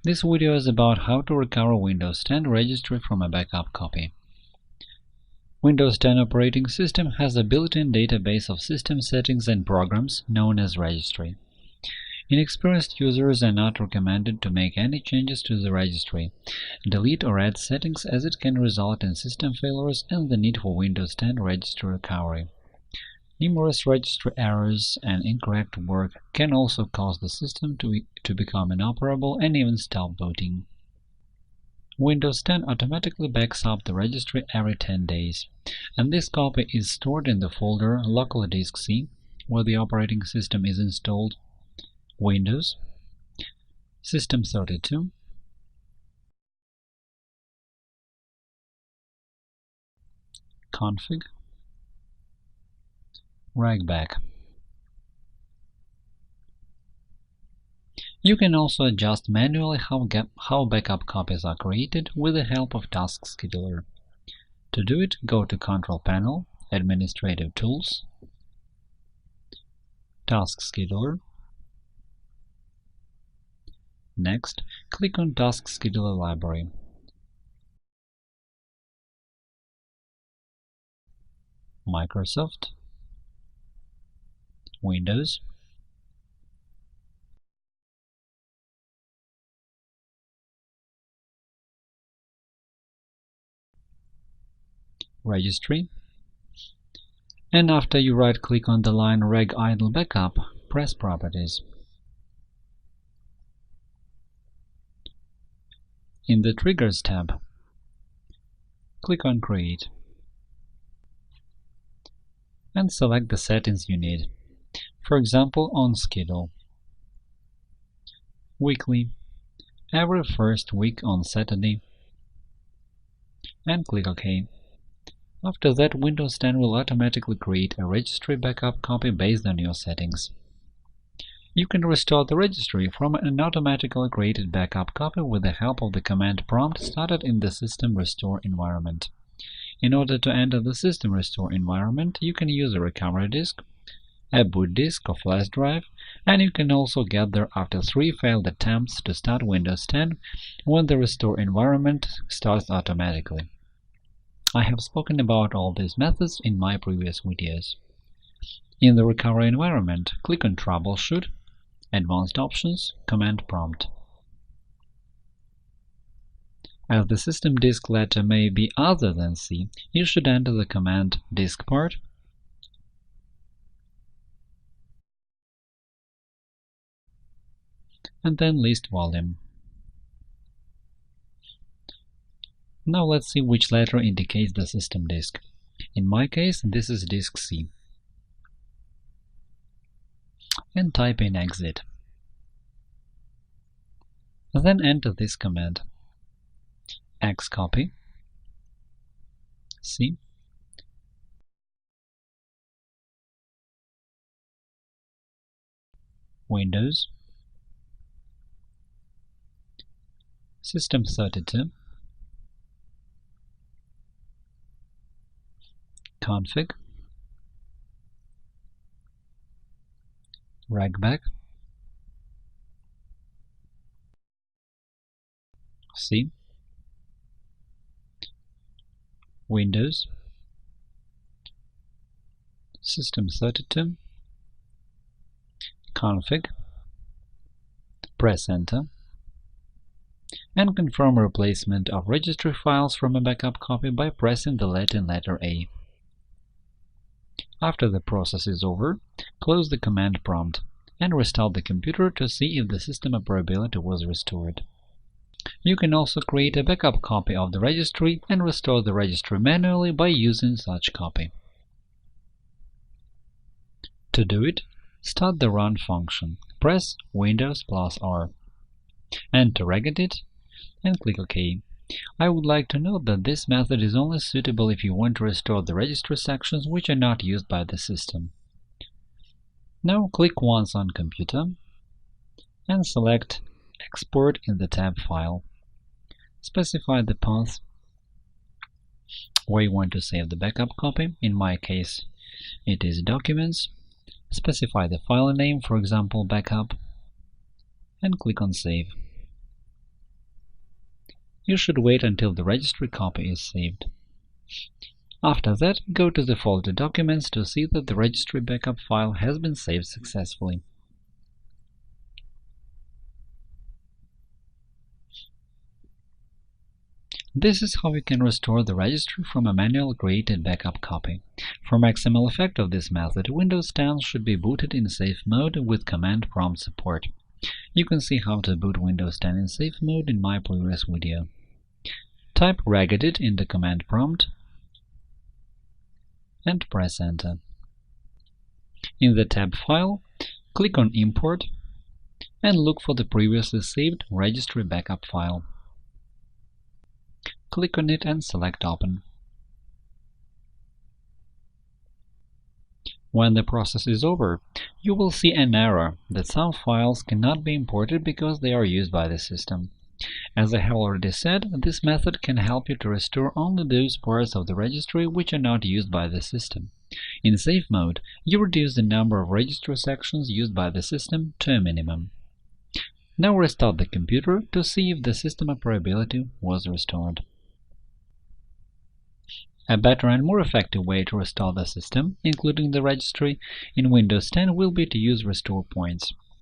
This video is about how to recover Windows 10 registry from a backup copy. Windows 10 operating system has a built-in database of system settings and programs known as Registry. Inexperienced users are not recommended to make any changes to the registry, delete or add settings, as it can result in system failures and the need for Windows 10 registry recovery. Numerous registry errors and incorrect work can also cause the system to become inoperable and even stop booting. Windows 10 automatically backs up the registry every 10 days, and this copy is stored in the folder Local Disk C, where the operating system is installed, Windows, System32, Config, Regback. You can also adjust manually how backup copies are created with the help of Task Scheduler. To do it, go to Control Panel, Administrative Tools, Task Scheduler. Next, click on Task Scheduler Library. Microsoft, Windows, Registry, and after you right-click on the line Reg Idle Backup, press Properties. In the Triggers tab, click on Create and select the settings you need. For example, on Schedule, Weekly, every first week on Saturday, and click OK. After that, Windows 10 will automatically create a registry backup copy based on your settings. You can restore the registry from an automatically created backup copy with the help of the command prompt started in the System Restore environment. In order to enter the System Restore environment, you can use a recovery disk, a boot disk or flash drive, and you can also get there after 3 failed attempts to start Windows 10 when the Restore environment starts automatically. I have spoken about all these methods in my previous videos. In the recovery environment, click on Troubleshoot, Advanced Options, Command Prompt. As the system disk letter may be other than C, you should enter the command disk part and then list volume. Now let's see which letter indicates the system disk. In my case, this is disk C. And type in exit. Then enter this command: xcopy C Windows System32 Config Regback C Windows System32 Config, press Enter, and confirm replacement of registry files from a backup copy by pressing the Latin letter A. After the process is over, close the command prompt and restart the computer to see if the system operability was restored. You can also create a backup copy of the registry and restore the registry manually by using such copy. To do it, start the Run function, press Windows +R, enter regedit, and click OK. I would like to note that this method is only suitable if you want to restore the registry sections which are not used by the system. Now click once on Computer and select Export in the tab File. Specify the path where you want to save the backup copy. In my case, it is Documents. Specify the file name, for example, backup, and click on Save. You should wait until the registry copy is saved. After that, go to the folder Documents to see that the registry backup file has been saved successfully. This is how you can restore the registry from a manually created backup copy. For maximal effect of this method, Windows 10 should be booted in safe mode with command prompt support. You can see how to boot Windows 10 in safe mode in my previous video. Type regedit in the command prompt and press Enter. In the tab File, click on Import and look for the previously saved registry backup file. Click on it and select Open. When the process is over, you will see an error that some files cannot be imported because they are used by the system. As I have already said, this method can help you to restore only those parts of the registry which are not used by the system. In safe mode, you reduce the number of registry sections used by the system to a minimum. Now restart the computer to see if the system operability was restored. A better and more effective way to restore the system, including the registry, in Windows 10 will be to use restore points.